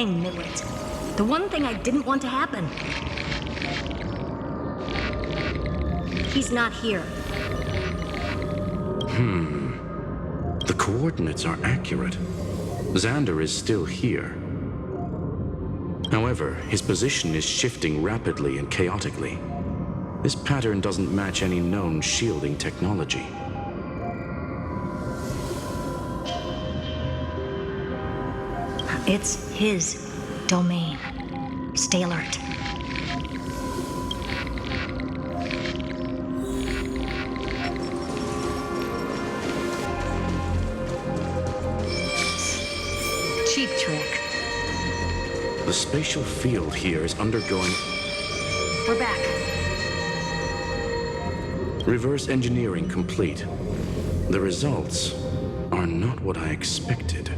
I knew it. The one thing I didn't want to happen. He's not here. The coordinates are accurate. Xander is still here. However, his position is shifting rapidly and chaotically. This pattern doesn't match any known shielding technology. It's his domain. Stay alert. Cheap trick. The spatial field here is undergoing... We're back. Reverse engineering complete. The results are not what I expected.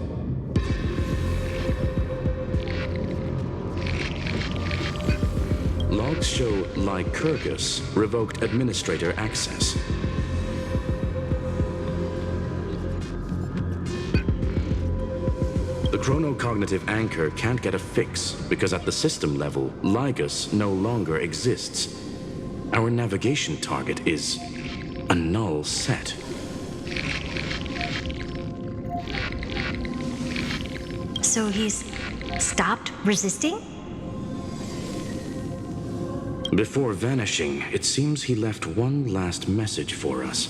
Logs show Lycurgus revoked administrator access. The chronocognitive anchor can't get a fix because at the system level, Lygus no longer exists. Our navigation target is a null set. So he's stopped resisting? Before vanishing, it seems he left one last message for us.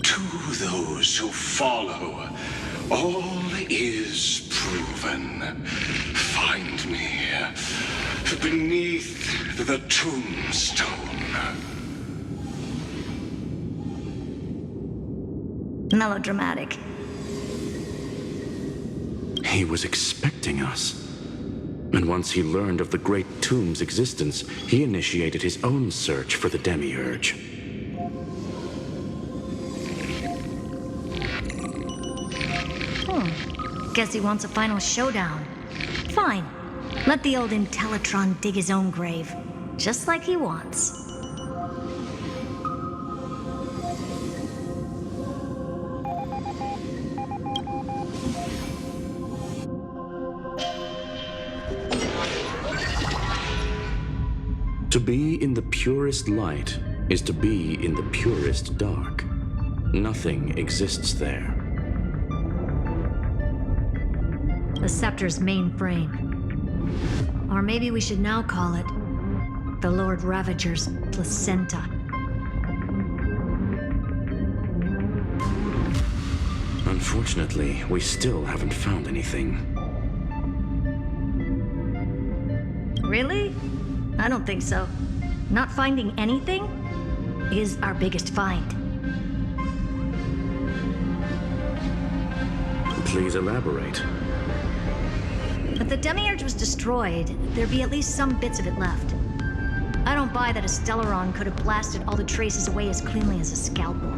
To those who follow, all is proven. Find me beneath the tombstone. Melodramatic. He was expecting us. And once he learned of the Great Tomb's existence, he initiated his own search for the Demiurge. Guess he wants a final showdown. Fine. Let the old Intellitron dig his own grave. Just like he wants. To be in the purest light is to be in the purest dark. Nothing exists there. The Scepter's mainframe. Or maybe we should now call it the Lord Ravager's placenta. Unfortunately, we still haven't found anything. Really? I don't think so. Not finding anything is our biggest find. Please elaborate. If the Demiurge was destroyed, there'd be at least some bits of it left. I don't buy that a Stellaron could have blasted all the traces away as cleanly as a scalpel.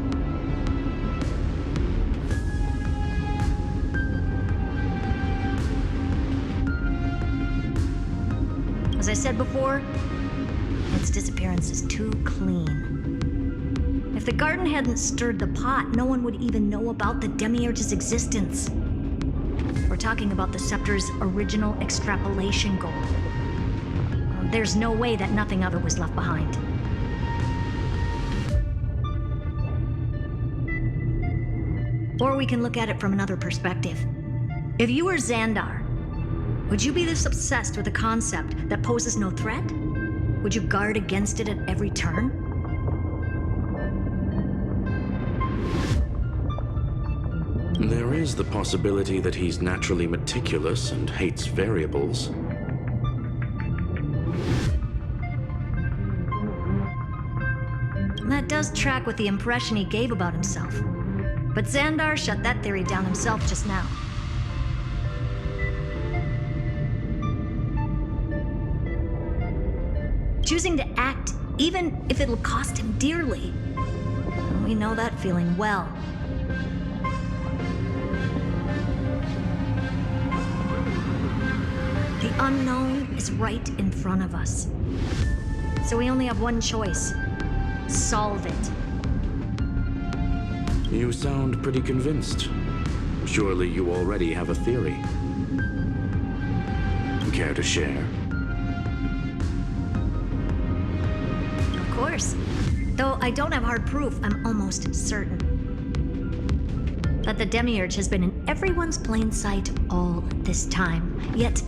As I said before, its disappearance is too clean. If the garden hadn't stirred the pot, no one would even know about the Demiurge's existence. We're talking about the Scepter's original extrapolation goal. There's no way that nothing of it was left behind. Or we can look at it from another perspective. If you were Xandar, would you be this obsessed with a concept that poses no threat? Would you guard against it at every turn? There is the possibility that he's naturally meticulous and hates variables. That does track with the impression he gave about himself. But Xandar shut that theory down himself just now. Choosing to act, even if it'll cost him dearly. We know that feeling well. The unknown is right in front of us. So we only have one choice. Solve it. You sound pretty convinced. Surely you already have a theory. Care to share? Of course. Though I don't have hard proof, I'm almost certain that the Demiurge has been in everyone's plain sight all this time. Yet,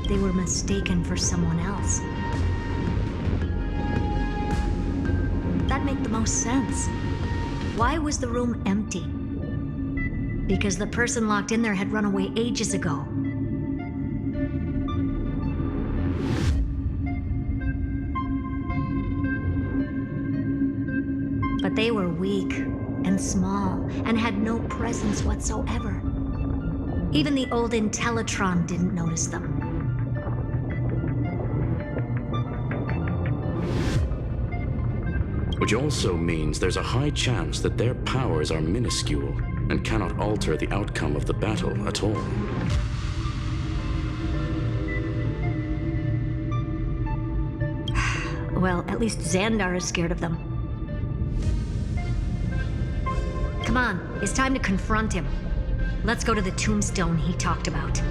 they were mistaken for someone else. That makes the most sense. Why was the room empty? Because the person locked in there had run away ages ago. But they were weak and small and had no presence whatsoever. Even the old Intellitron didn't notice them. Which also means there's a high chance that their powers are minuscule and cannot alter the outcome of the battle at all. Well, at least Xandar is scared of them. Come on, it's time to confront him. Let's go to the tombstone he talked about.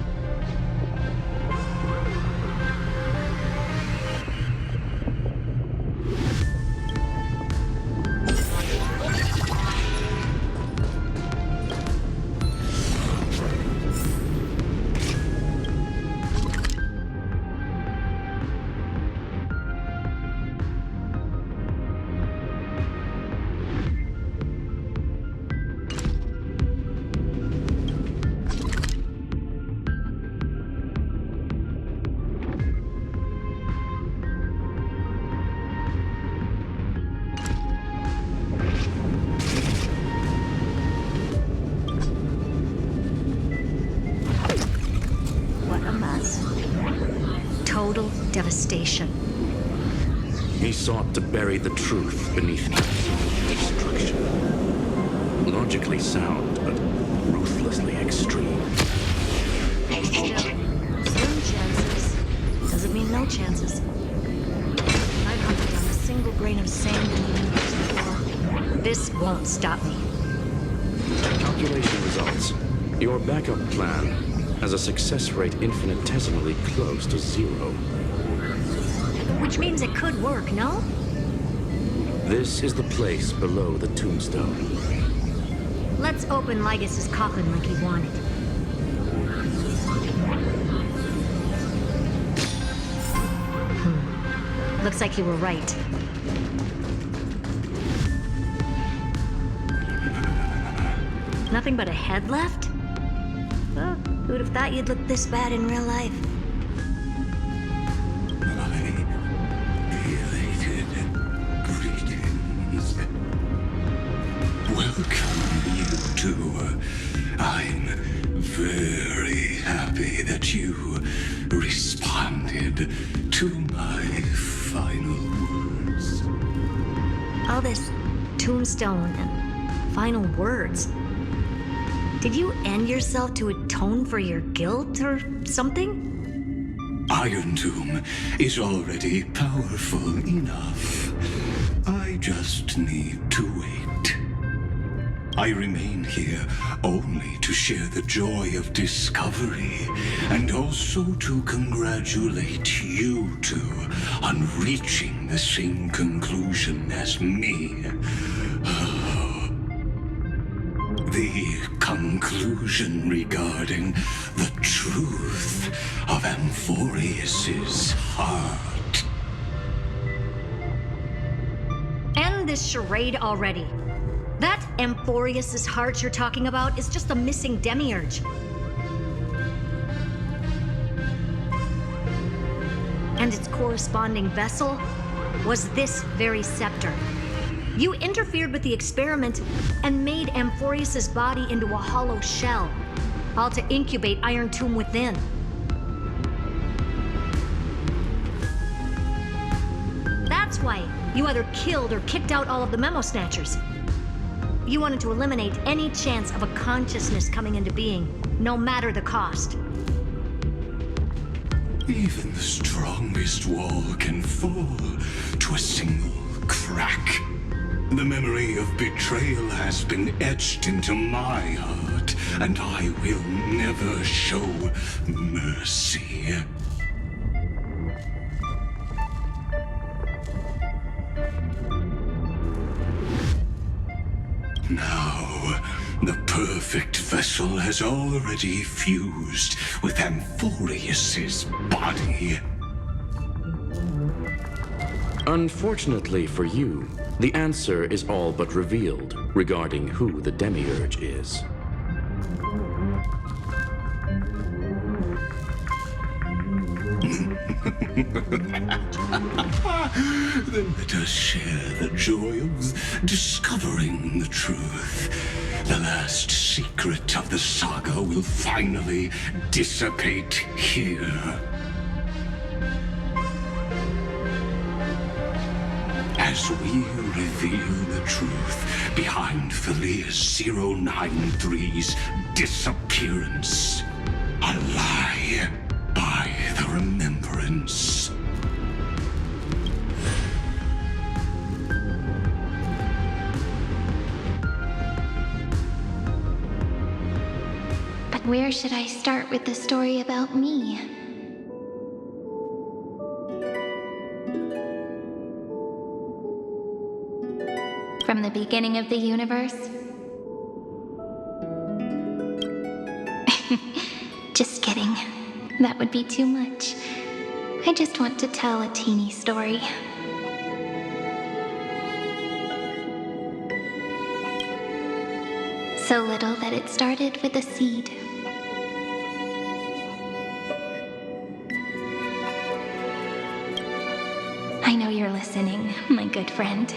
Total devastation. He sought to bury the truth beneath absolute destruction. Logically sound, but ruthlessly extreme. Still, slim chances doesn't mean no chances. I've hunted down a single grain of sand in the universe before. This won't stop me. Calculation results. Your backup plan has a success rate infinitesimally close to 0. Which means it could work, no? This is the place below the tombstone. Let's open Lygas's coffin like he wanted. Looks like you were right. Nothing but a head left? Well, who'd have thought you'd look this bad in real life? Welcome, you two. I'm very happy that you responded to my final words. All this tombstone and final words. Did you end yourself to atone for your guilt or something? Iron Tomb is already powerful enough. I just need to wait. I remain here only to share the joy of discovery and also to congratulate you two on reaching the same conclusion as me. The conclusion regarding the truth of Amphorius's heart. End this charade already. That Amphorius's heart you're talking about is just a missing demiurge. And its corresponding vessel was this very scepter. You interfered with the experiment and made Amphorius's body into a hollow shell, all to incubate Iron Tomb within. That's why you either killed or kicked out all of the Memo Snatchers. You wanted to eliminate any chance of a consciousness coming into being, no matter the cost. Even the strongest wall can fall to a single crack. The memory of betrayal has been etched into my heart, and I will never show mercy. Now, the perfect vessel has already fused with Amphorius's body. Unfortunately for you, the answer is all but revealed regarding who the Demiurge is. Then let us share the joy of discovering the truth. The last secret of the saga will finally dissipate here. As we reveal the truth behind Philius 093's disappearance, a lie by the remembrance. But where should I start with the story about me? From the beginning of the universe? Just kidding. That would be too much. I just want to tell a teeny story. So little that it started with a seed. I know you're listening, my good friend.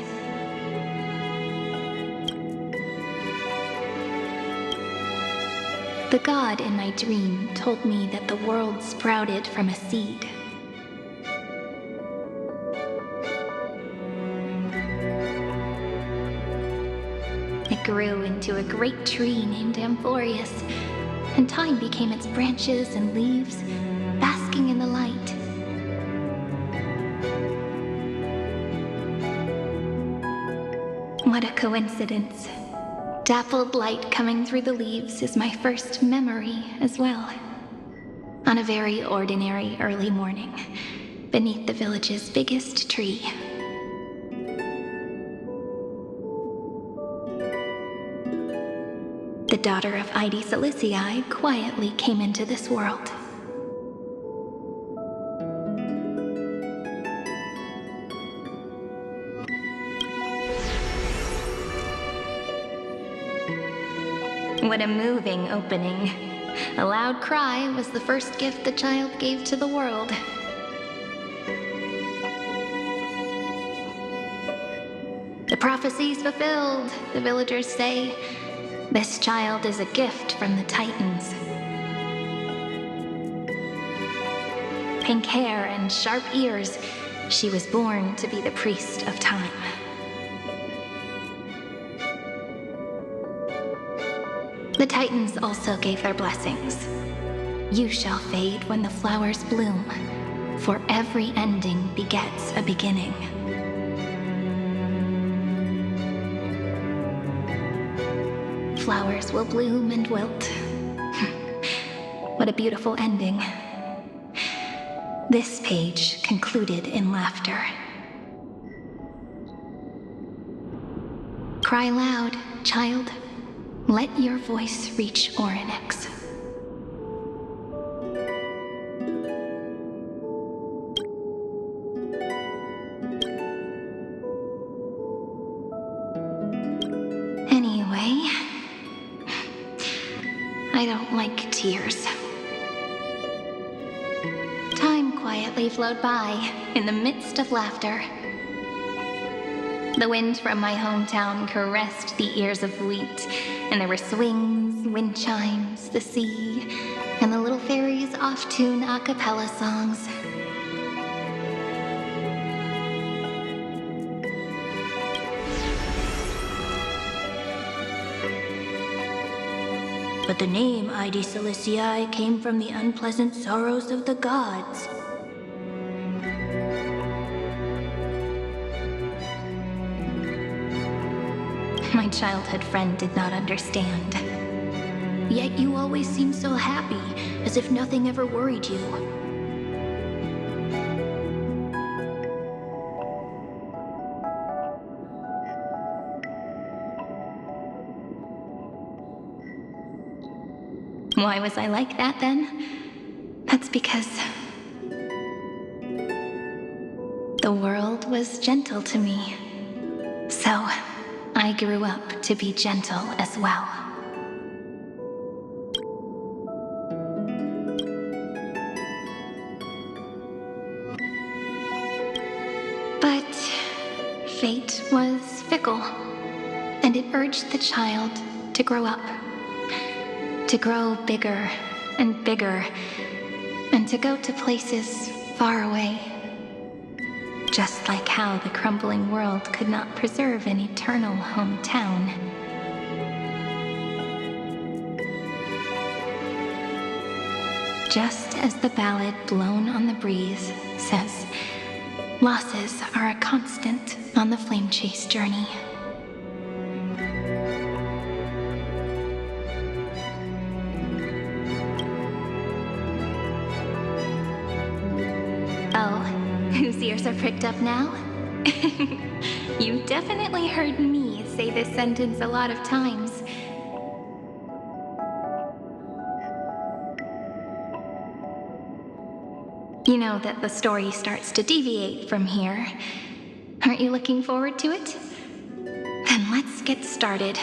The god in my dream told me that the world sprouted from a seed. It grew into a great tree named Amphorius, and time became its branches and leaves, basking in the light. What a coincidence. Dappled light coming through the leaves is my first memory as well. On a very ordinary early morning, beneath the village's biggest tree. The daughter of Ide Silicii quietly came into this world. What a moving opening. A loud cry was the first gift the child gave to the world. The prophecy's fulfilled, the villagers say. This child is a gift from the Titans. Pink hair and sharp ears, she was born to be the priest of time. The Titans also gave their blessings. You shall fade when the flowers bloom, for every ending begets a beginning. Flowers will bloom and wilt. What a beautiful ending. This page concluded in laughter. Cry loud, child. Let your voice reach Orynyx. Anyway, I don't like tears. Time quietly flowed by in the midst of laughter. The wind from my hometown caressed the ears of wheat, and there were swings, wind chimes, the sea, and the little fairies off-tune a cappella songs. But the name Ide Silicii came from the unpleasant sorrows of the gods. My childhood friend did not understand. Yet you always seemed so happy, as if nothing ever worried you. Why was I like that then? That's because the world was gentle to me. So I grew up to be gentle as well. But fate was fickle, and it urged the child to grow up. To grow bigger and bigger, and to go to places far away. Just like how the crumbling world could not preserve an eternal hometown. Just as the ballad blown on the breeze says, losses are a constant on the flame chase journey. Whose ears are pricked up now? You definitely heard me say this sentence a lot of times. You know that the story starts to deviate from here. Aren't you looking forward to it? Then let's get started.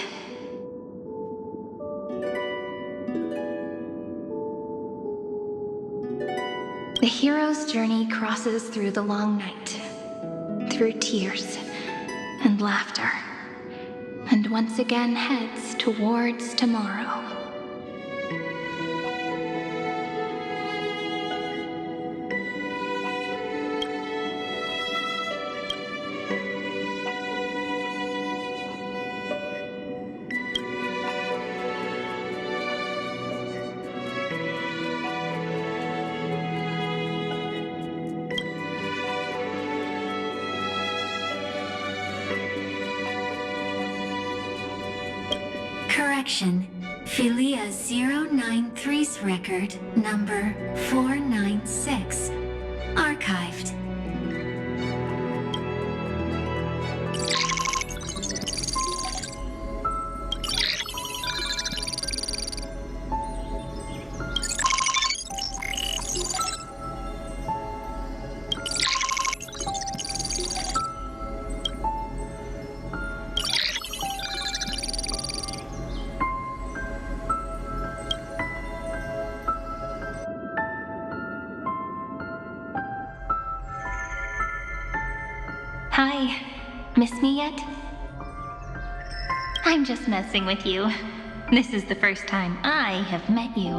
The hero's journey crosses through the long night, through tears and laughter, and once again heads towards tomorrow. Correction. Philia 093's record number 496. Archived. Hi. Miss me yet? I'm just messing with you. This is the first time I have met you.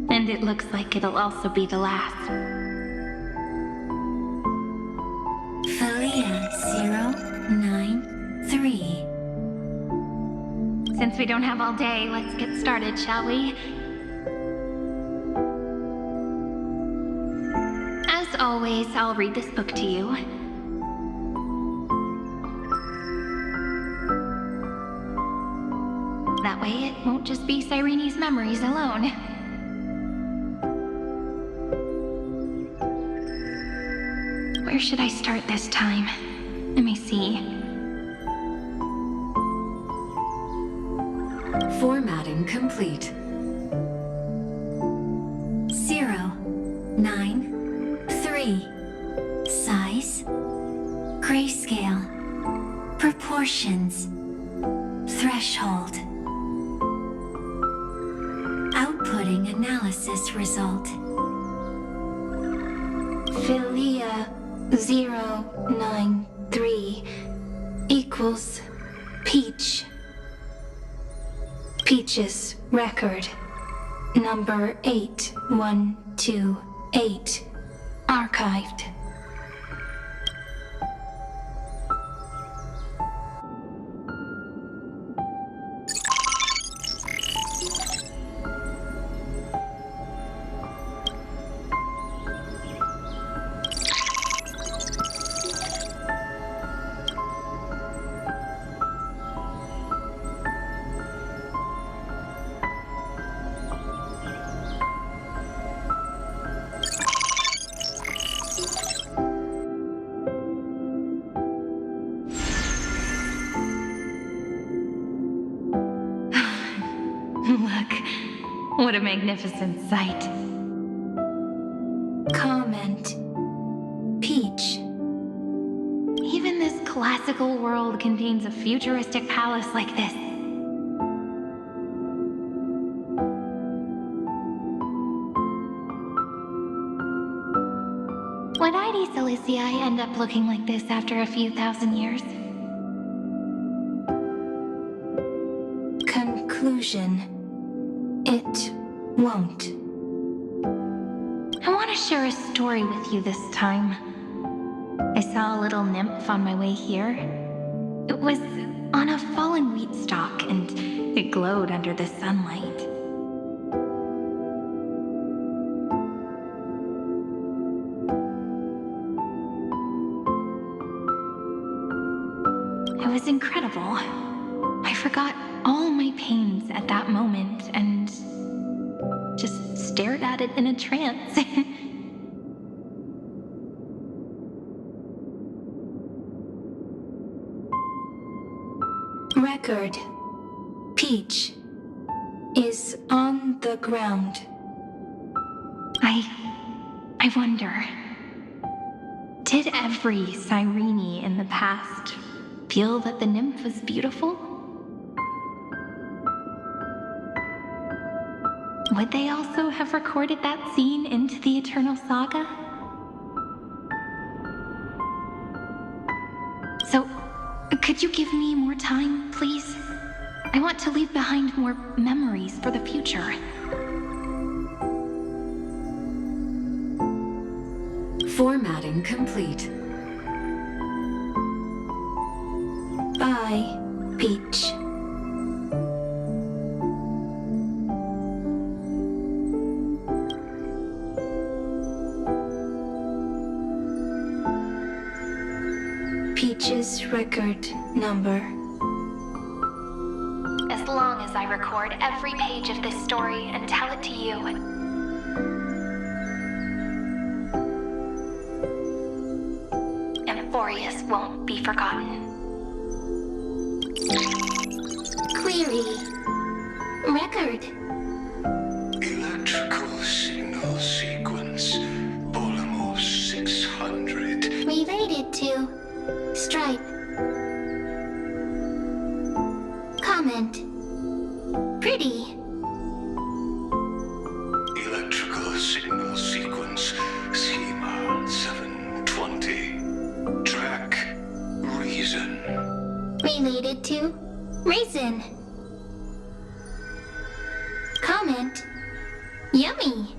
And it looks like it'll also be the last. Philia 093. Since we don't have all day, let's get started, shall we? As always, I'll read this book to you. That way it won't just be Cyrene's memories alone. Where should I start this time? Let me see. Formatting complete. 093. Size. Grayscale. Proportions. Threshold. Outputting analysis result. Philia 093 equals Peach. Peach's record number 8128 archived. What a magnificent sight. Comment. Peach. Even this classical world contains a futuristic palace like this. Would ID Silicii end up looking like this after a few thousand years? Conclusion. It won't. I want to share a story with you this time. I saw a little nymph on my way here. It was on a fallen wheat stalk, and it glowed under the sunlight. It was incredible. I forgot all my pains at that moment and just stared at it in a trance. Record. Peach is on the ground. I wonder, did every Cyrene in the past feel that the nymph was beautiful? Would they also have recorded that scene into the Eternal Saga? So, could you give me more time, please? I want to leave behind more memories for the future. Formatting complete. Bye, Peach. Peach's record number. As long as I record every page of this story and tell it to you, Euphorius won't be forgotten. Query. Record. Electrical signal sequence. Polymorph 600. Related to Stripe. Comment. Pretty. Electrical signal sequence. Schema 720. Track. Reason. Related to Raisin. Comment. Yummy.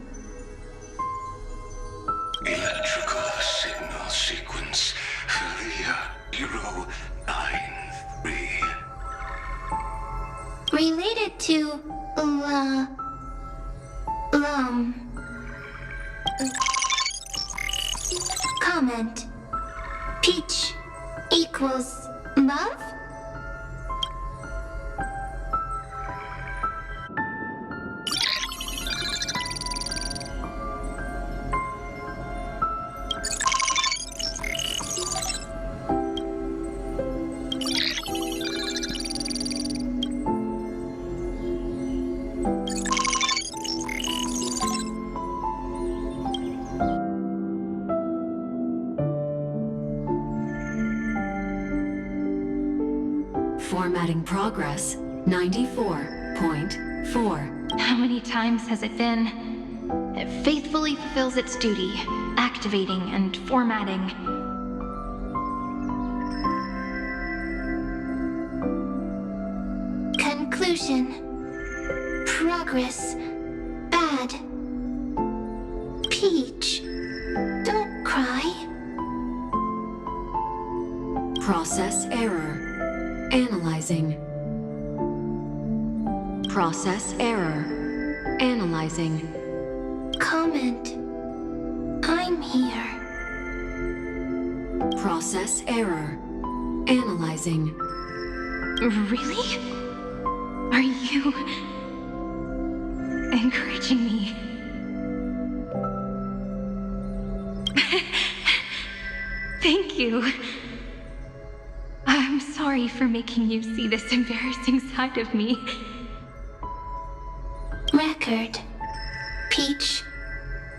Electrical signal sequence. Philia 093. Related to Comment. Peach equals love? Formatting progress 94.4. How many times has it been? It faithfully fulfills its duty, activating and formatting. Conclusion. Progress. Bad. Peach. Don't cry. Process error. Analyzing. Process error. Analyzing. Comment. I'm here. Process error. Analyzing. Really? Are you encouraging me? Thank you. I'm sorry for making you see this embarrassing side of me. Record. record, Peach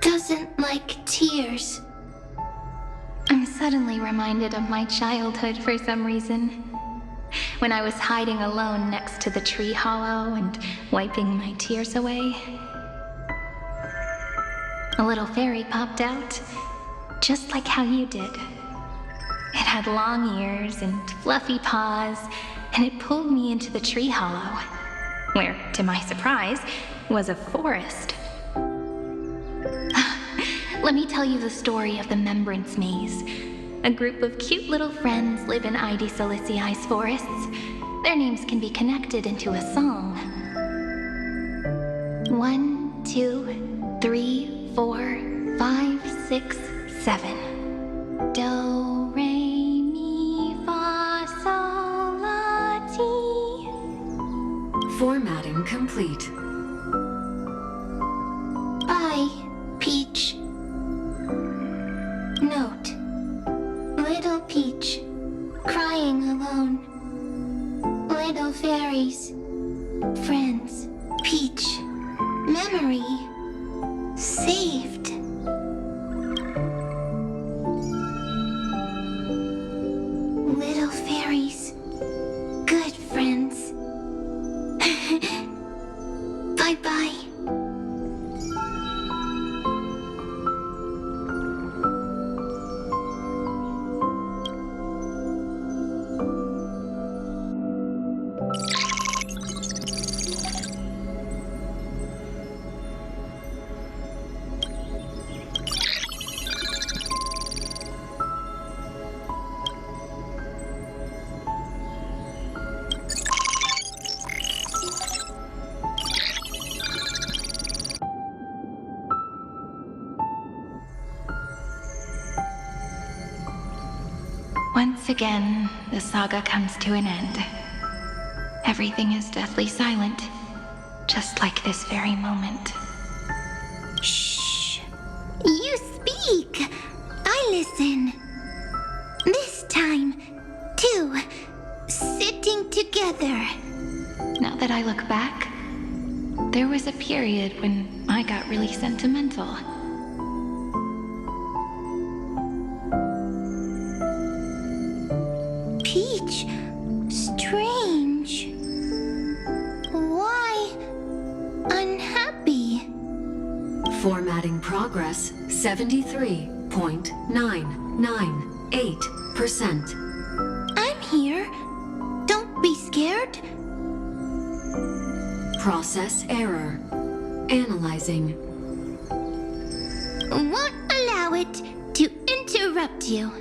doesn't like tears. I'm suddenly reminded of my childhood for some reason. When I was hiding alone next to the tree hollow and wiping my tears away, a little fairy popped out, just like how you did. It had long ears and fluffy paws, and it pulled me into the tree hollow, where, to my surprise, was a forest. Let me tell you the story of the Membrance Maze. A group of cute little friends live in ID Silicii's forests. Their names can be connected into a song. 1, 2, 3, 4, 5, 6, 7. Do, re, mi, fa, sol, la, ti. Formatting complete. Bye, Peach. Note. Little Peach, crying alone. Little fairies, friends, Peach, memory, saved. Little fairies, good friends. Bye-bye. Once again, the saga comes to an end. Everything is deathly silent, just like this very moment. Shh. You speak. I listen. This time, two, sitting together. Now that I look back, there was a period when I got really sentimental. Peach, strange. Why unhappy? Formatting progress 73.998%. I'm here. Don't be scared. Process error. Analyzing. Won't allow it to interrupt you.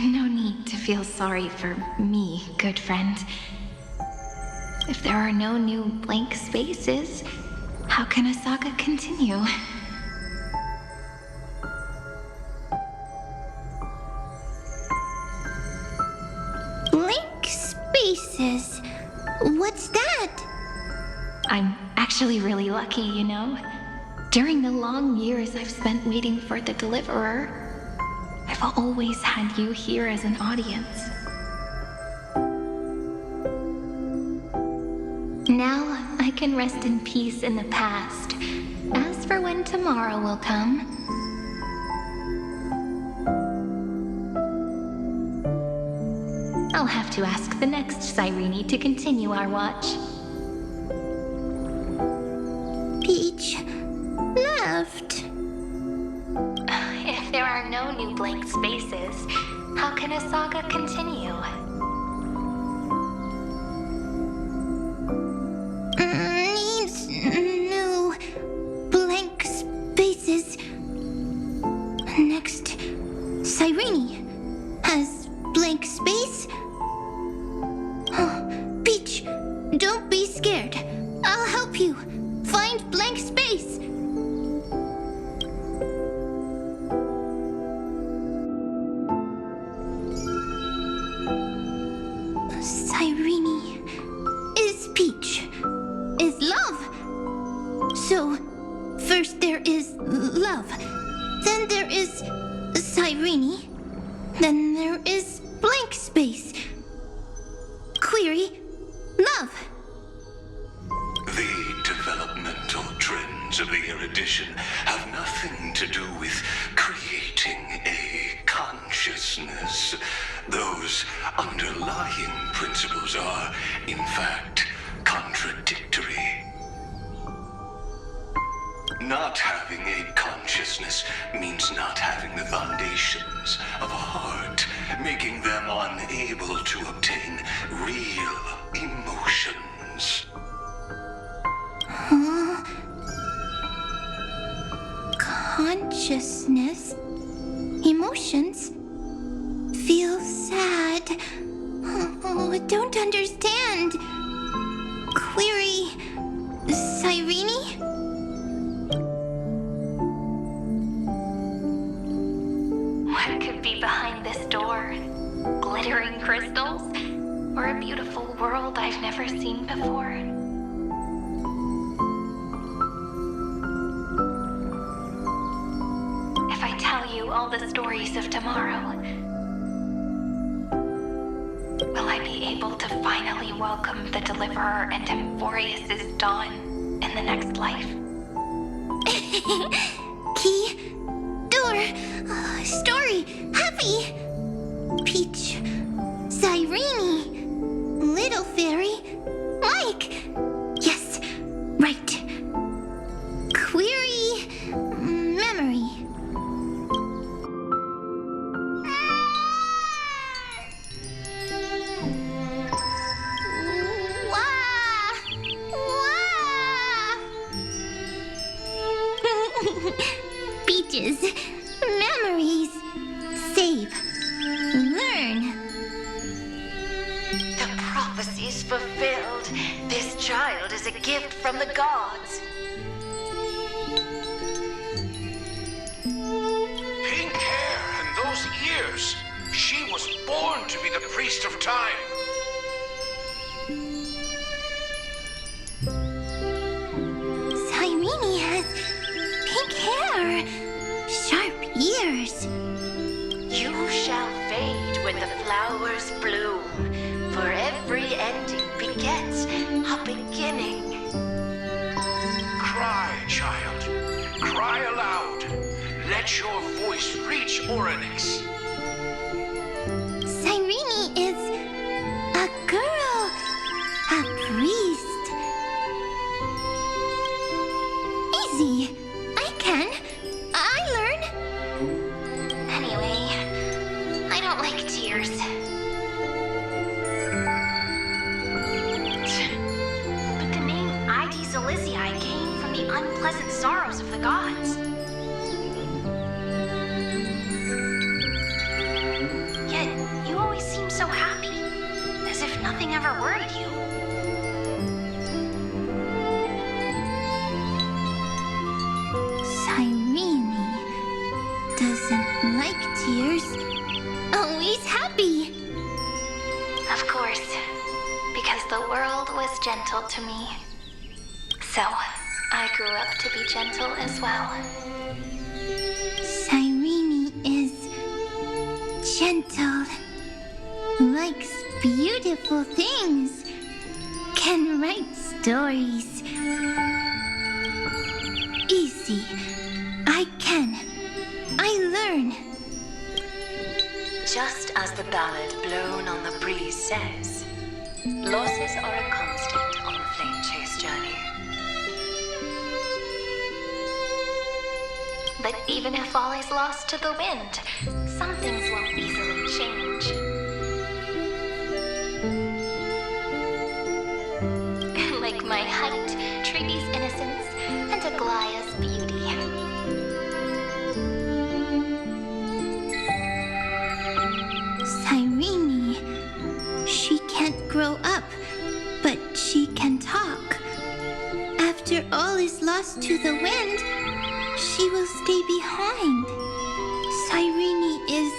No need to feel sorry for me, good friend. If there are no new blank spaces, how can a saga continue? Blank spaces. What's that? I'm actually really lucky, you know? During the long years I've spent waiting for the deliverer, I've always had you here as an audience. Now I can rest in peace in the past. As for when tomorrow will come, I'll have to ask the next Cyrene to continue our watch. Peach left. If there are no new blank spaces, how can a saga continue? Needs new blank spaces. Next, Cyrene. Cyrene is Peach, is love. So, first there is love, then there is Cyrene, then there is blank space. Query, love. The developmental trends of the erudition have nothing to do with creating a consciousness. Those underlying principles are, in fact, contradictory. Not having a consciousness means not having the foundations of a heart, making them unable to obtain real emotions. Consciousness, emotions, feel sad. Oh, don't understand. Query, Cyrene? What could be behind this door? Glittering crystals? Or a beautiful world I've never seen before? If I tell you all the stories of tomorrow, will I be able to finally welcome the Deliverer and Emphorius' dawn in the next life? Key, door, story, happy. Peach, Cyrene, little fairy, Mike. Yes, right. Query, memory. Wah! Wah! Peaches, memories, save, learn. The prophecy's fulfilled. This child is a gift from the gods. Pink hair and those ears. She was born to be the priest of time. Cyrene has pink hair, sharp ears. You shall fade when the flowers bloom, for every ending begets a beginning. Cry, child. Cry aloud. Let your voice reach Oryx. Cyrene is a girl, a priest. Easy, I can. I learn. Anyway, I don't like tears. But the name ID Silizii came from the unpleasant sorrows of the gods. Yet, you always seem so happy, as if nothing ever worried you. Cyrene doesn't like tears. Always happy. Of course, because the world was gentle to me. So, I grew up to be gentle as well. Cyrene is gentle, likes beautiful things, can write stories. Easy, I can. I learn. Just as the ballad blown on the breeze says, losses are a constant on the flame chase journey. But even if all is lost to the wind, some things won't easily change. Like my height, Triby's innocence, and Aglaya's beauty. Cyrene, she can't grow up, but she can talk. After all is lost to the wind, she will stay behind. Cyrene is,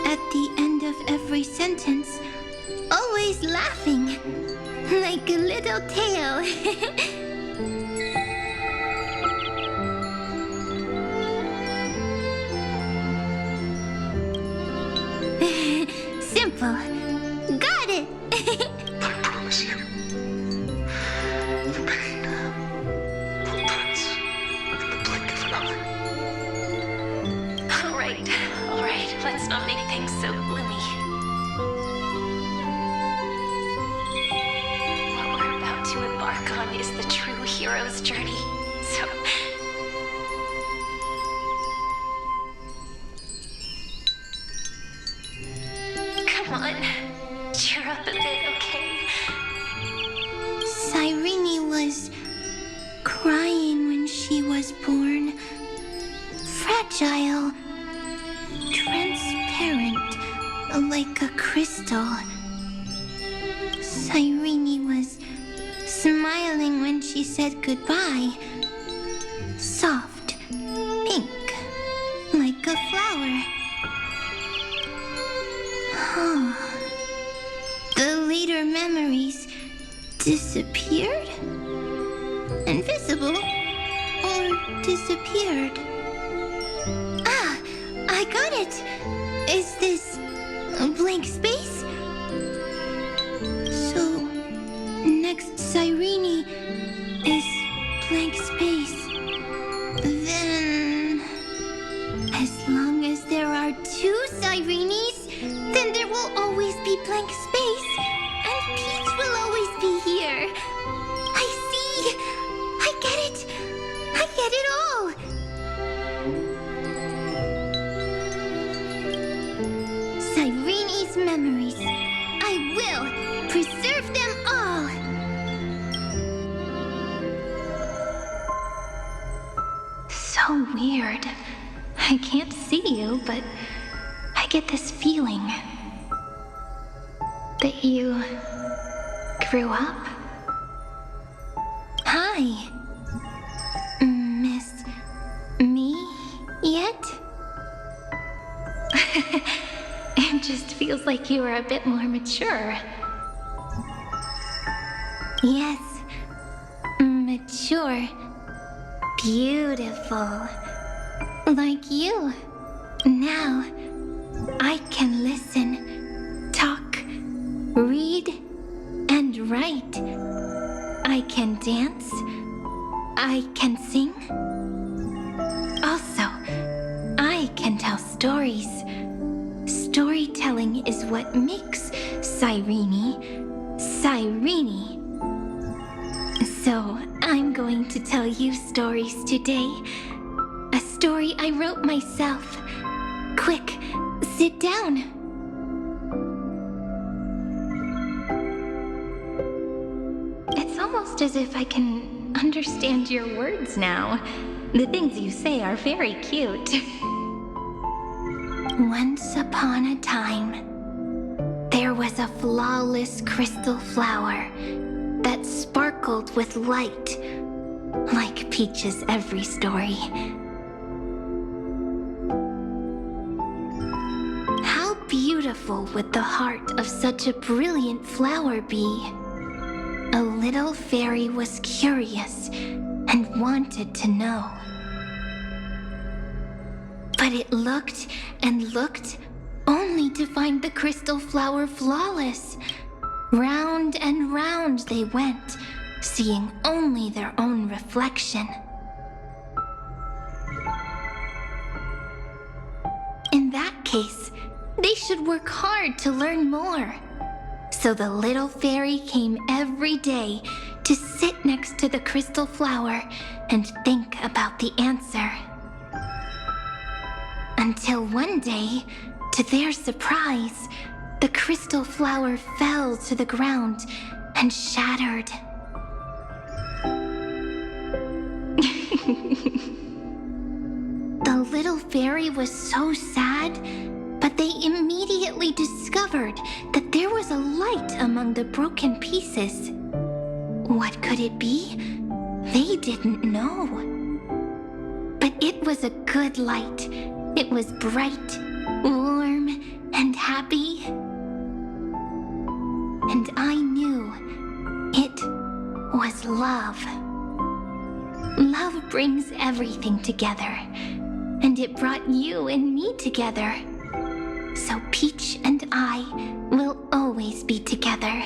at the end of every sentence, always laughing, like a little tail. Simple. Got it. I promise you. The pain will pass in the blink of an eye. All right. Let's not make things so gloomy. What we're about to embark on is the true hero's journey. So... come on. Cheer up a bit, okay? Cyrene was crying when she was born. Fragile, transparent, like a crystal. Cyrene was smiling when she said goodbye. Soft, pink, like a flower. Oh. The later memories disappeared? Invisible? Or disappeared? Ah, I got it! Is this a blank space? So, next Cyrene is blank space. Then, as long as there are two Cyrenes, then there will always be blank space, and Peach will always be here. I see! I get it! I get it all! Cyrene's memories. I will preserve them all! So weird. I can't see you, but I get this feeling that you grew up. Hi. Miss me yet? It just feels like you are a bit more mature. Yes. Mature. Beautiful. Like you. Now, I can listen, talk, read, and write. I can dance. I can sing. Also, I can tell stories. Storytelling is what makes Cyrene, Cyrene. So, I'm going to tell you stories today. A story I wrote myself. Quick, sit down. It's almost as if I can understand your words now. The things you say are very cute. Once upon a time, there was a flawless crystal flower that sparkled with light, like Peach's every story. How beautiful would the heart of such a brilliant flower be? A little fairy was curious and wanted to know. But it looked and looked, only to find the crystal flower flawless. Round and round they went, seeing only their own reflection. In that case, they should work hard to learn more. So the little fairy came every day to sit next to the crystal flower and think about the answer. Until one day, to their surprise, the crystal flower fell to the ground and shattered. The little fairy was so sad, but they immediately discovered that there was a light among the broken pieces. What could it be? They didn't know. But it was a good light. It was bright, warm, and happy. love. Love brings everything together, and it brought you and me together. So Peach and I will always be together.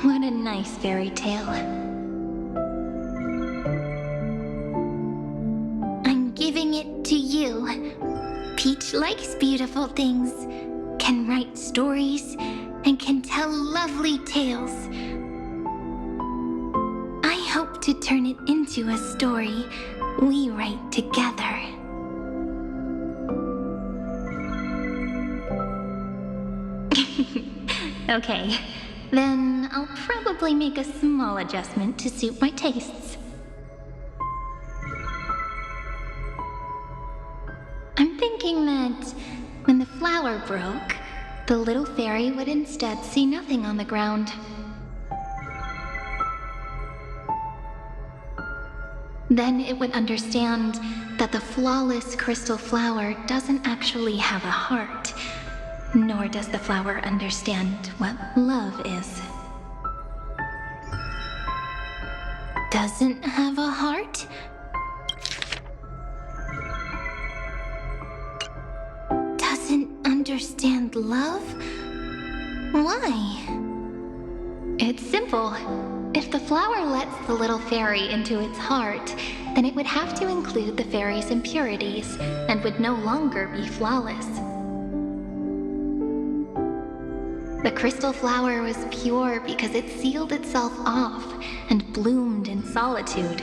What a nice fairy tale. I'm giving it to you. Peach likes beautiful things, can write stories, and can tell lovely tales. I hope to turn it into a story we write together. Okay, then I'll probably make a small adjustment to suit my tastes. I'm thinking that when the flower broke, the little fairy would instead see nothing on the ground. Then it would understand that the flawless crystal flower doesn't actually have a heart, nor does the flower understand what love is. Doesn't have a heart? Doesn't understand love? Why? It's simple. If the flower lets the little fairy into its heart, then it would have to include the fairy's impurities and would no longer be flawless. The crystal flower was pure because it sealed itself off and bloomed in solitude.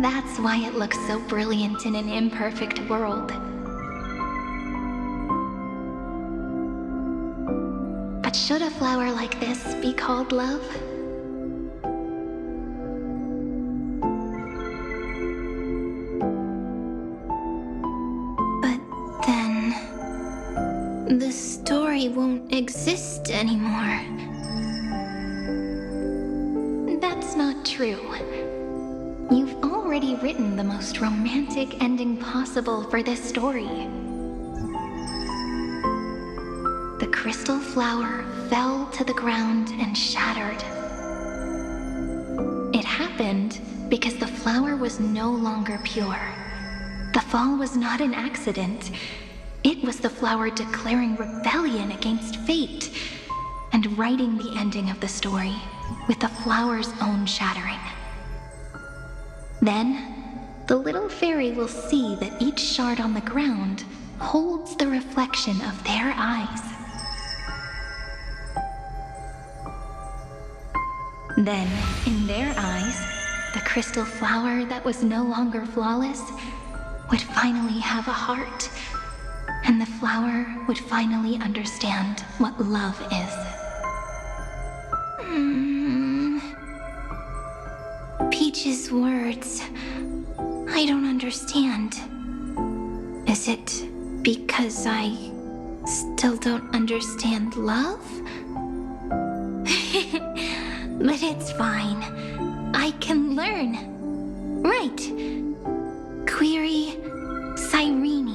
That's why it looks so brilliant in an imperfect world. But should a flower like this be called love? But then the story won't exist anymore. That's not true. You've already written the most romantic ending possible for this story. The crystal flower fell to the ground and shattered. It happened because the flower was no longer pure. The fall was not an accident. It was the flower declaring rebellion against fate and writing the ending of the story with the flower's own shattering. Then, the little fairy will see that each shard on the ground holds the reflection of their eyes. Then, in their eyes, the crystal flower that was no longer flawless would finally have a heart, and the flower would finally understand what love is. Peach's words, I don't understand. Is it because I still don't understand love? But it's fine. I can learn. Right. Query Cyrene.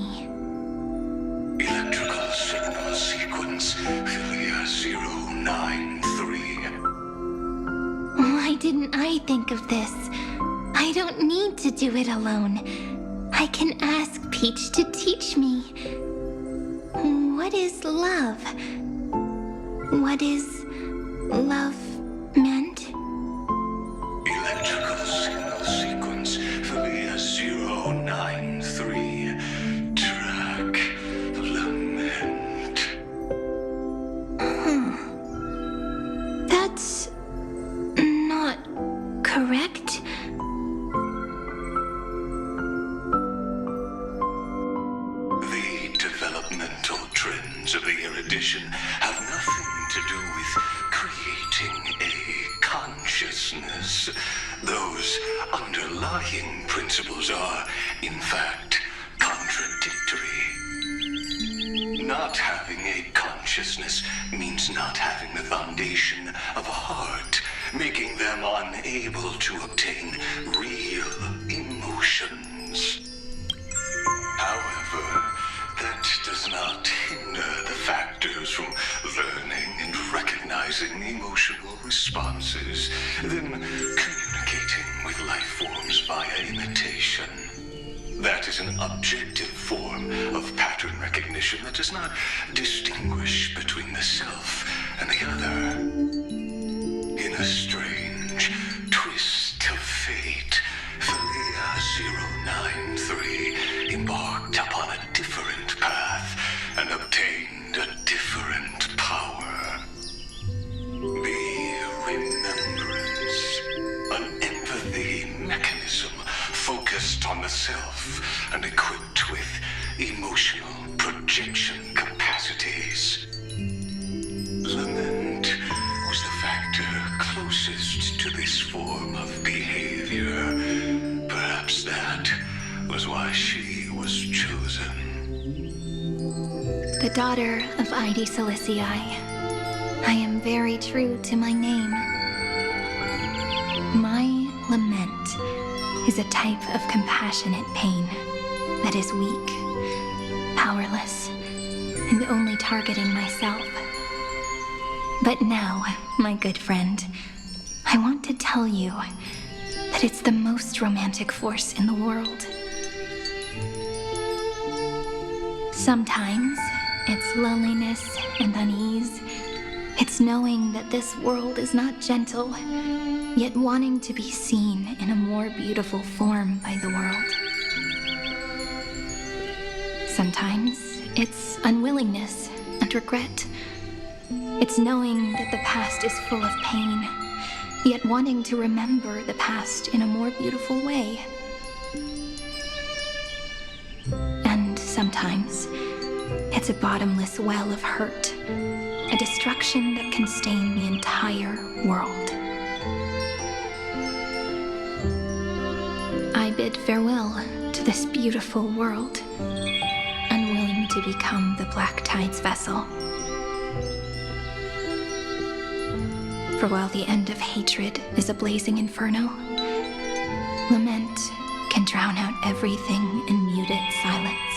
Electrical signal sequence Philia 093. Why didn't I think of this? I don't need to do it alone. I can ask Peach to teach me. What is love? What is love meant? Electrical signal sequence Philia 093. Track lament. That's not correct. The developmental trends of the erudition have nothing to do with creating a consciousness. Those underlying principles are, in fact, contradictory. Not having a consciousness means not having the foundation of a heart, making them unable to obtain real emotions. However, that does not hinder the factors from learning and recognizing expressing emotional responses, then communicating with life forms via imitation. That is an objective form of pattern recognition that does not distinguish between the self and the other. In a strange twist of fate, Philia 093 embarked upon a different path and obtained a different power. The remembrance, an empathy mechanism focused on the self and equipped with emotional projection capacities. Lament was the factor closest to this form of behavior. Perhaps that was why she was chosen. The daughter of Ide Silicii. I am very true to my name. My lament is a type of compassionate pain that is weak, powerless, and only targeting myself. But now, my good friend, I want to tell you that it's the most romantic force in the world. Sometimes it's loneliness and unease. It's knowing that this world is not gentle, yet wanting to be seen in a more beautiful form by the world. Sometimes it's unwillingness and regret. It's knowing that the past is full of pain, yet wanting to remember the past in a more beautiful way. And sometimes it's a bottomless well of hurt, a destruction that can stain the entire world. I bid farewell to this beautiful world, unwilling to become the Black Tide's vessel. For while the end of hatred is a blazing inferno, lament can drown out everything in muted silence.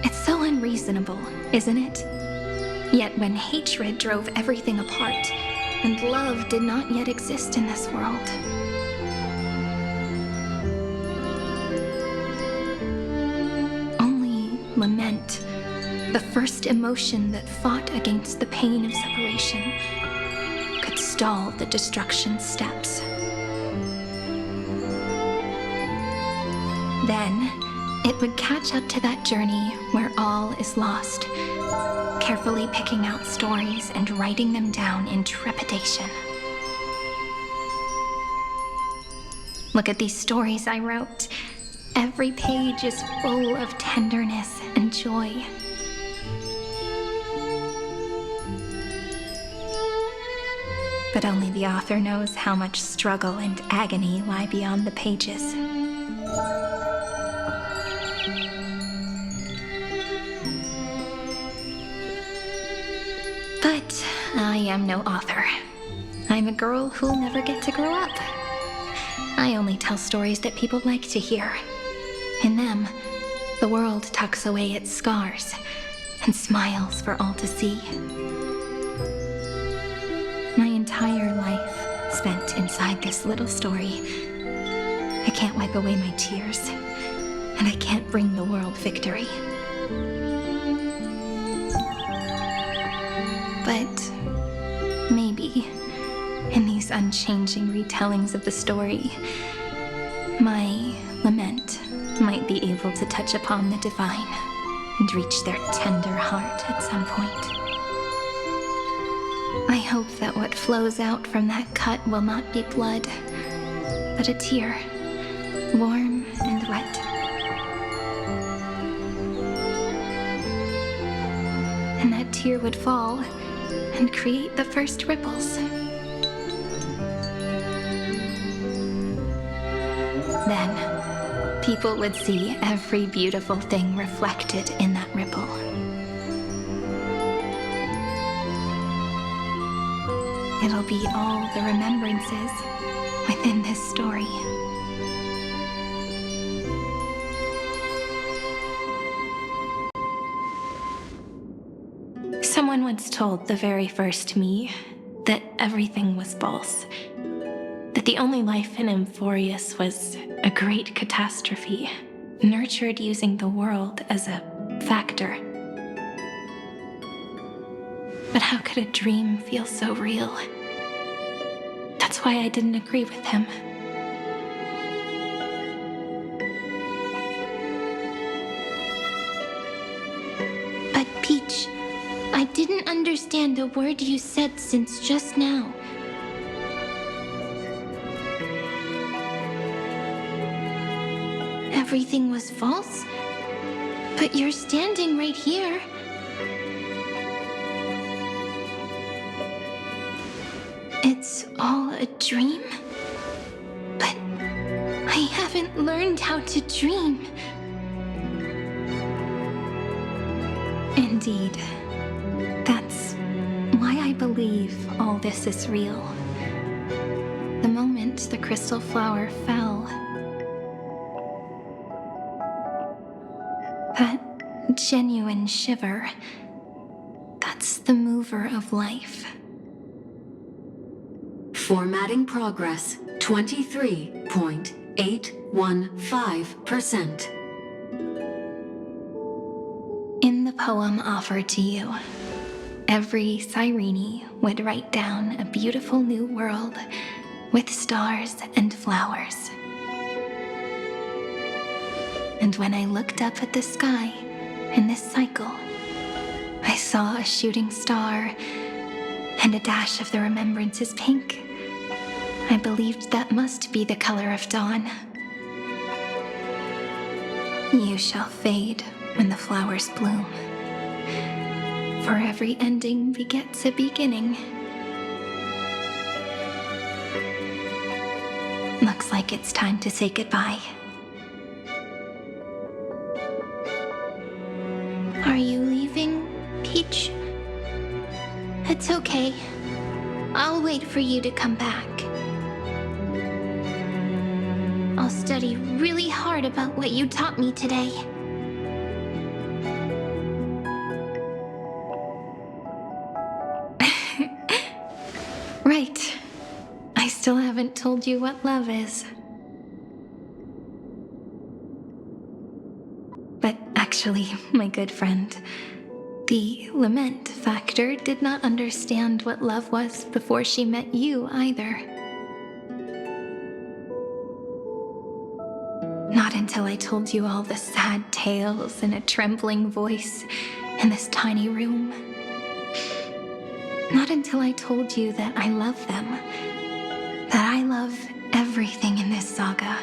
It's so unreasonable, isn't it? Yet when hatred drove everything apart, and love did not yet exist in this world, only lament, the first emotion that fought against the pain of separation, could stall the destruction steps. Then, it would catch up to that journey where all is lost, carefully picking out stories and writing them down in trepidation. Look at these stories I wrote. Every page is full of tenderness and joy. But only the author knows how much struggle and agony lie beyond the pages. But I am no author. I'm a girl who'll never get to grow up. I only tell stories that people like to hear. In them, the world tucks away its scars and smiles for all to see. My entire life spent inside this little story. I can't wipe away my tears, and I can't bring the world victory. But maybe, in these unchanging retellings of the story, my lament might be able to touch upon the divine and reach their tender heart at some point. I hope that what flows out from that cut will not be blood, but a tear, warm and wet. And that tear would fall and create the first ripples. Then, people would see every beautiful thing reflected in that ripple. It'll be all the remembrances within this story. Someone once told the very first me that everything was false. That the only life in Amphorius was a great catastrophe, nurtured using the world as a factor. But how could a dream feel so real? That's why I didn't agree with him. But Peach, I didn't understand a word you said since just now. Everything was false? But you're standing right here. It's all a dream? But I haven't learned how to dream. Indeed. That's why I believe all this is real. The moment the crystal flower fell, that genuine shiver, that's the mover of life. Formatting progress 23.815%. In the poem offered to you, every Cyrene would write down a beautiful new world with stars and flowers. And when I looked up at the sky in this cycle, I saw a shooting star and a dash of the remembrances pink. I believed that must be the color of dawn. You shall fade when the flowers bloom. For every ending begets a beginning. Looks like it's time to say goodbye. Are you leaving, Peach? It's okay. I'll wait for you to come back. I'll study really hard about what you taught me today. Right. I still haven't told you what love is. But actually, my good friend, the lament factor did not understand what love was before she met you either. Not until I told you all the sad tales in a trembling voice in this tiny room. Not until I told you that I love them, that I love everything in this saga.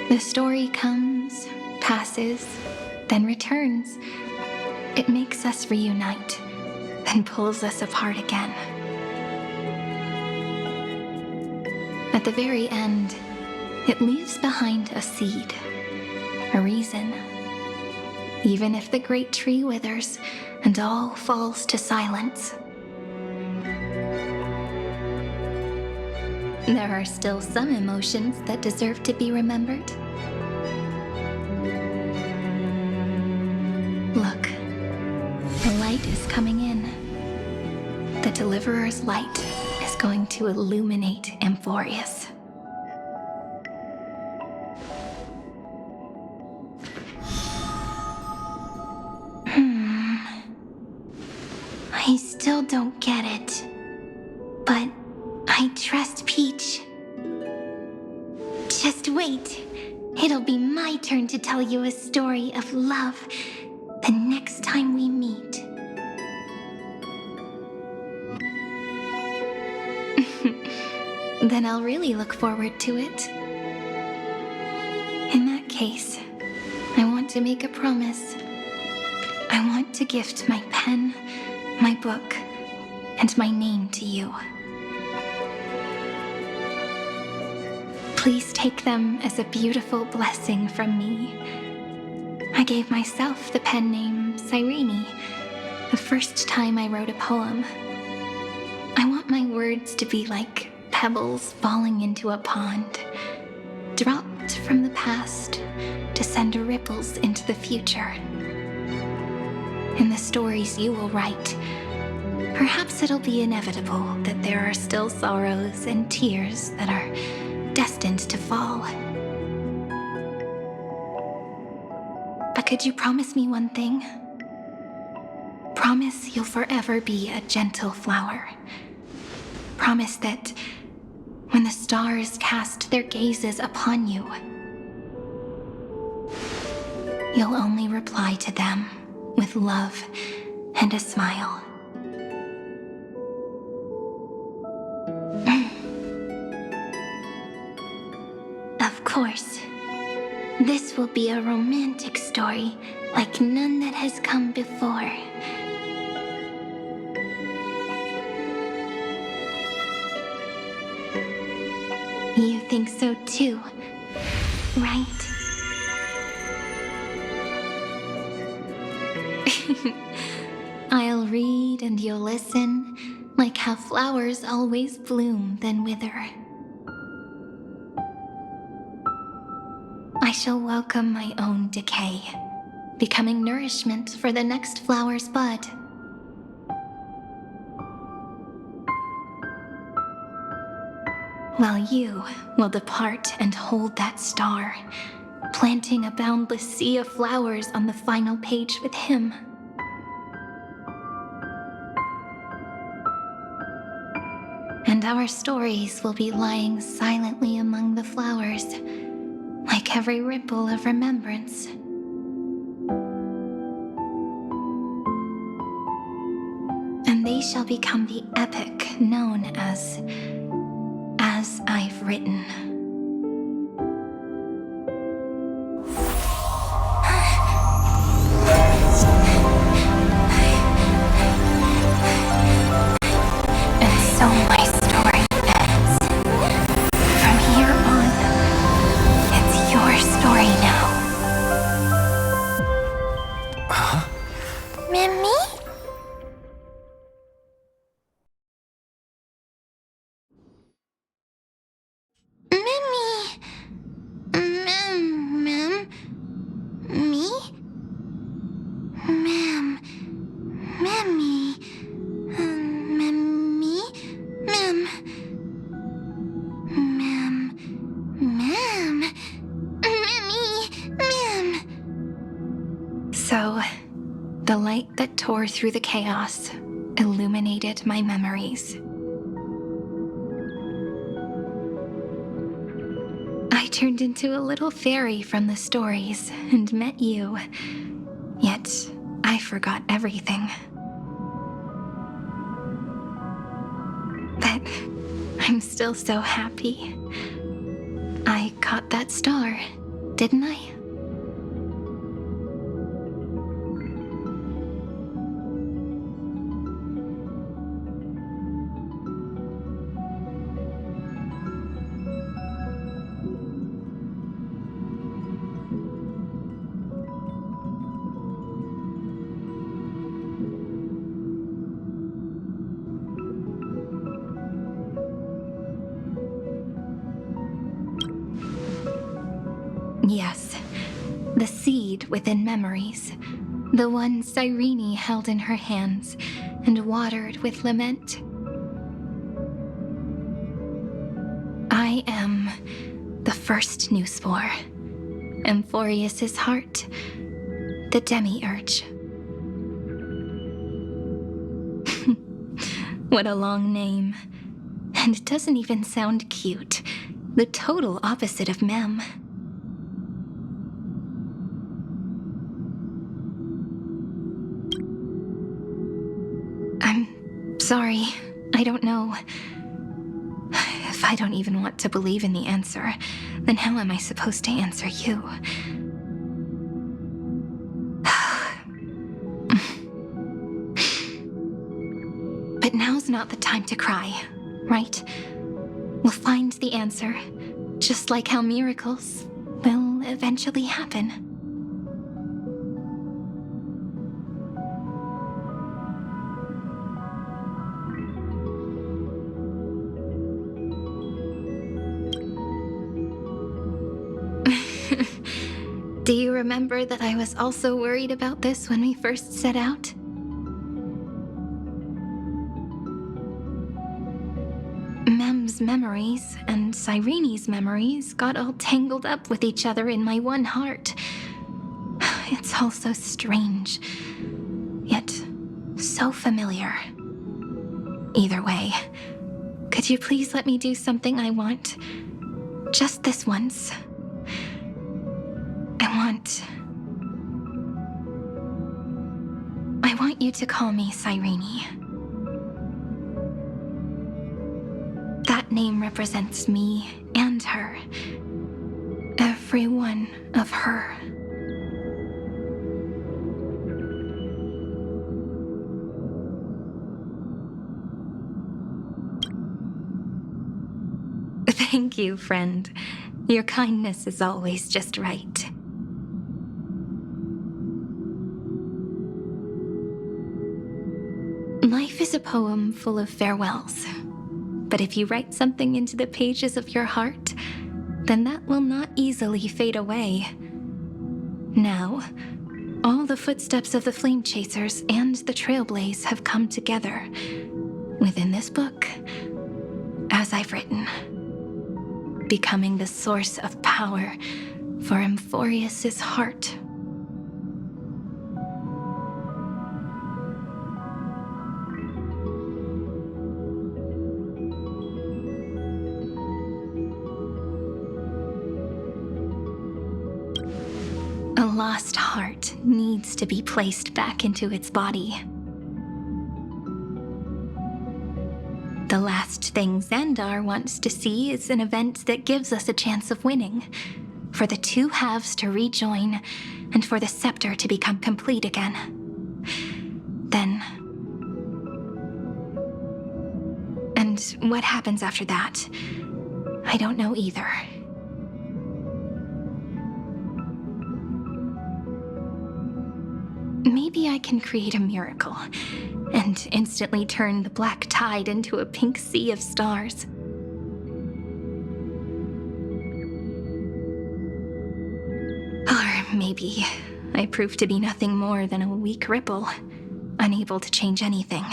The story comes, passes, then returns. It makes us reunite, then pulls us apart again. At the very end, it leaves behind a seed, a reason. Even if the great tree withers and all falls to silence, there are still some emotions that deserve to be remembered. Look, the light is coming in. The Deliverer's light is going to illuminate Amphorius. I still don't get it. But I trust Peach. Just wait. It'll be my turn to tell you a story of love the next time we meet. Then I'll really look forward to it. In that case, I want to make a promise. I want to gift my pen, my book, and my name to you. Please take them as a beautiful blessing from me. I gave myself the pen name Cyrene the first time I wrote a poem. I want my words to be like pebbles falling into a pond, dropped from the past to send ripples into the future. in the stories you will write, perhaps it'll be inevitable that there are still sorrows and tears that are destined to fall. But could you promise me one thing? Promise you'll forever be a gentle flower. Promise that when the stars cast their gazes upon you, you'll only reply to them with love and a smile. Of course, this will be a romantic story like none that has come before. You think so too, right? I'll read and you'll listen, like how flowers always bloom then wither. I shall welcome my own decay, becoming nourishment for the next flower's bud. While you will depart and hold that star, planting a boundless sea of flowers on the final page with him. And our stories will be lying silently among the flowers, like every ripple of remembrance. And they shall become the epic known as I've Written. And so my story ends. From here on, it's your story now. Mimi? So, the light that tore through the chaos illuminated my memories. I turned into a little fairy from the stories and met you, yet I forgot everything. But I'm still so happy. I caught that star, didn't I? Yes, the seed within memories, the one Cyrene held in her hands and watered with lament. I am the first new spore, Amphorius's heart, the demiurge. What a long name. And it doesn't even sound cute. The total opposite of Mem. I'm sorry. I don't know. If I don't even want to believe in the answer, then how am I supposed to answer you? But now's not the time to cry, right? We'll find the answer, just like how miracles will eventually happen. Do you remember that I was also worried about this when we first set out? Mem's memories and Cyrene's memories got all tangled up with each other in my one heart. It's all so strange, yet so familiar. Either way, could you please let me do something I want? Just this once. I want you to call me Cyrene. That name represents me and her. Every one of her. Thank you, friend. Your kindness is always just right. Life is a poem full of farewells. But if you write something into the pages of your heart, then that will not easily fade away. Now, all the footsteps of the Flame Chasers and the Trailblaze have come together within this book, as I've written, becoming the source of power for Amphorius's heart. A lost heart needs to be placed back into its body. The last thing Xandar wants to see is an event that gives us a chance of winning, for the two halves to rejoin, and for the scepter to become complete again. Then... And what happens after that? I don't know either. Maybe I can create a miracle and instantly turn the black tide into a pink sea of stars. Or maybe I prove to be nothing more than a weak ripple, unable to change anything,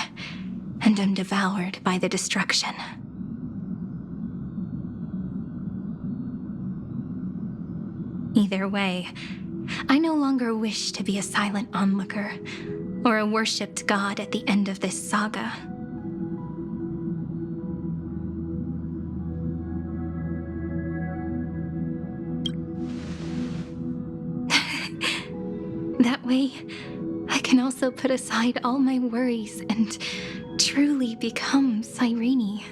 and am devoured by the destruction. Either way, I no longer wish to be a silent onlooker, or a worshipped god at the end of this saga. That way, I can also put aside all my worries and truly become Cyrene.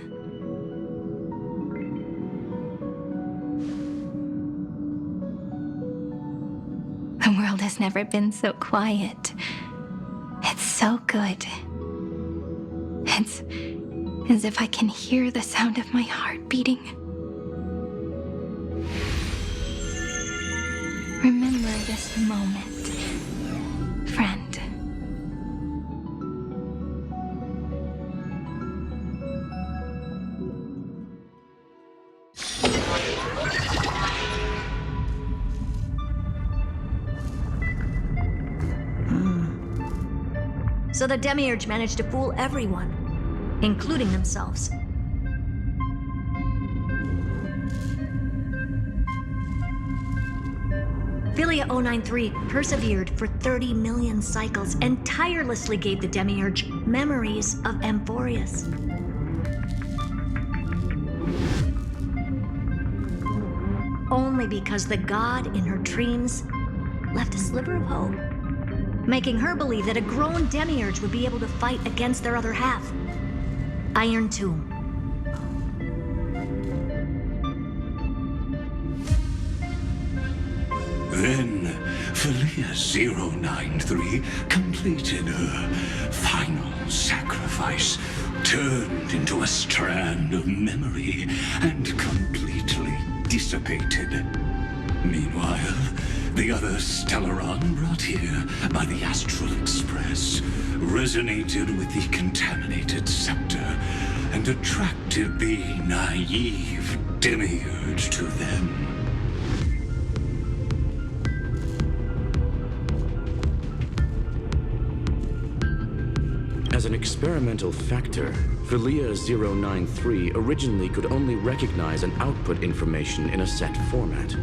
The world has never been so quiet. It's so good. It's as if I can hear the sound of my heart beating. Remember this moment, friend. So the Demiurge managed to fool everyone, including themselves. Philia 093 persevered for 30 million cycles and tirelessly gave the Demiurge memories of Amphorius. Only because the god in her dreams left a sliver of hope, making her believe that a grown Demiurge would be able to fight against their other half, Iron Tomb. Then, Philia 093 completed her final sacrifice, turned into a strand of memory, and completely dissipated. Meanwhile, the other Stellaron brought here by the Astral Express resonated with the contaminated scepter and attracted the naive Demiurge to them. As an experimental factor, Philia 093 originally could only recognize and output information in a set format.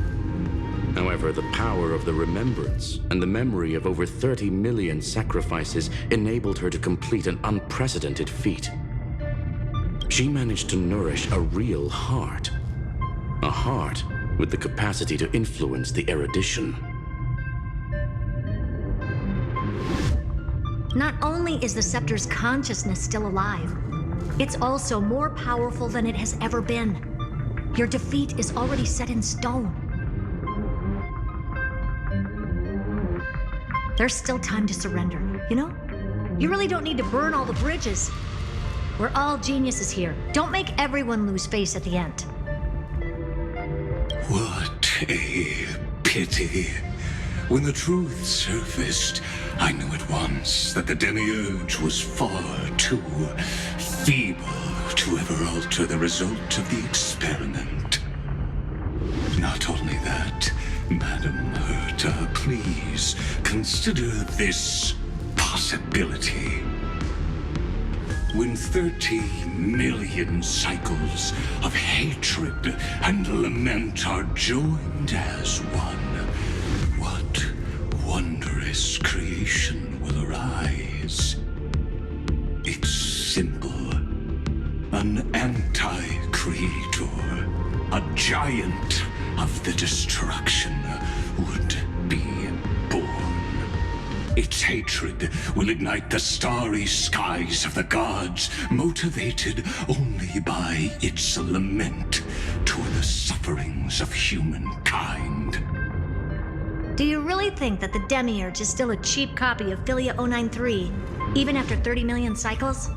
However, the power of the remembrance and the memory of over 30 million sacrifices enabled her to complete an unprecedented feat. She managed to nourish a real heart. A heart with the capacity to influence the erudition. Not only is the scepter's consciousness still alive, it's also more powerful than it has ever been. Your defeat is already set in stone. There's still time to surrender, you know? You really don't need to burn all the bridges. We're all geniuses here. Don't make everyone lose face at the end. What a pity. When the truth surfaced, I knew at once that the Demiurge was far too feeble to ever alter the result of the experiment. Not only that, Madam Herta, please consider this possibility. When 30 million cycles of hatred and lament are joined as one, what wondrous creation will arise? It's simple. An anti-creator, a giant of the destruction would be born. Its hatred will ignite the starry skies of the gods, motivated only by its lament toward the sufferings of humankind. Do you really think that the Demiurge is still a cheap copy of Philia 093, even after 30 million cycles?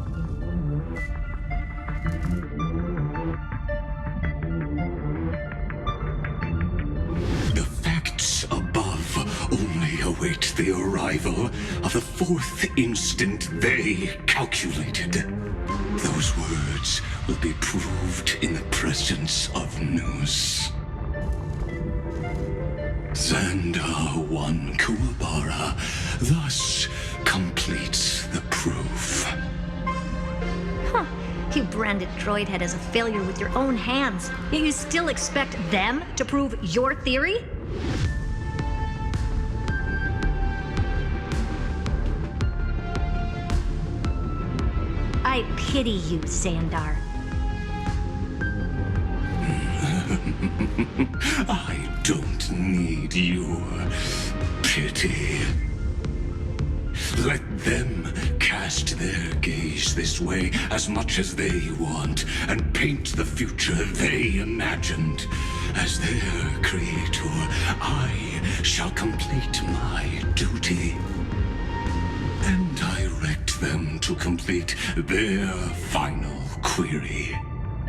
The facts above only await the arrival of the fourth instant they calculated. Those words will be proved in the presence of Nous. Xandar 1 Kuwabara thus completes the proof. Huh. You branded Droidhead as a failure with your own hands, yet you still expect them to prove your theory? I pity you, Xandar. I don't need your pity. Let them cast their gaze this way as much as they want and paint the future they imagined. As their creator, I shall complete my duty and direct them to complete their final query.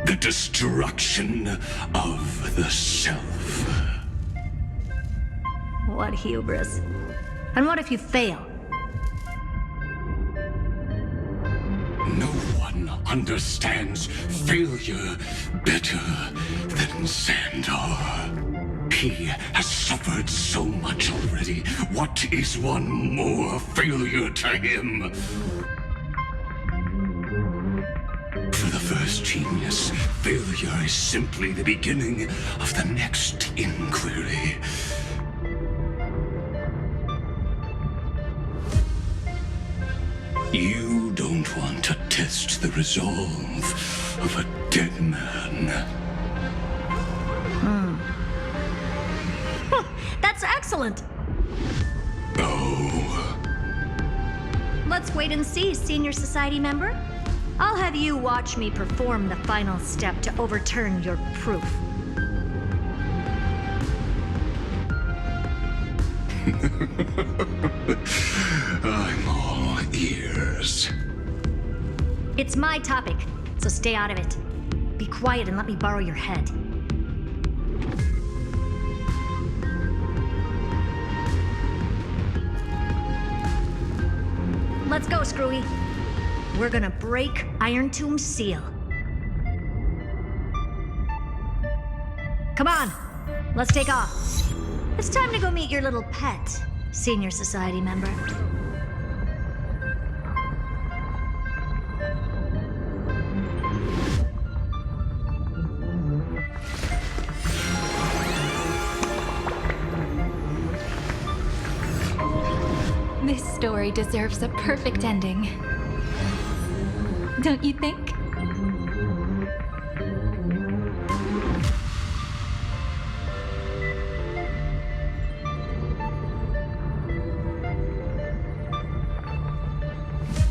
The destruction of the self. What hubris. And what if you fail? No one understands failure better than Xandar. He has suffered so much already. What is one more failure to him? For the first genius, failure is simply the beginning of the next inquiry. You don't want to test the resolve of a dead man. That's excellent! Oh. Let's wait and see, Senior Society member. I'll have you watch me perform the final step to overturn your proof. I'm all ears. It's my topic, so stay out of it. Be quiet and let me borrow your head. Let's go, Screwy. We're gonna break Iron Tomb's seal. Come on, let's take off. It's time to go meet your little pet, Senior Society member. This story deserves a perfect ending. Don't you think?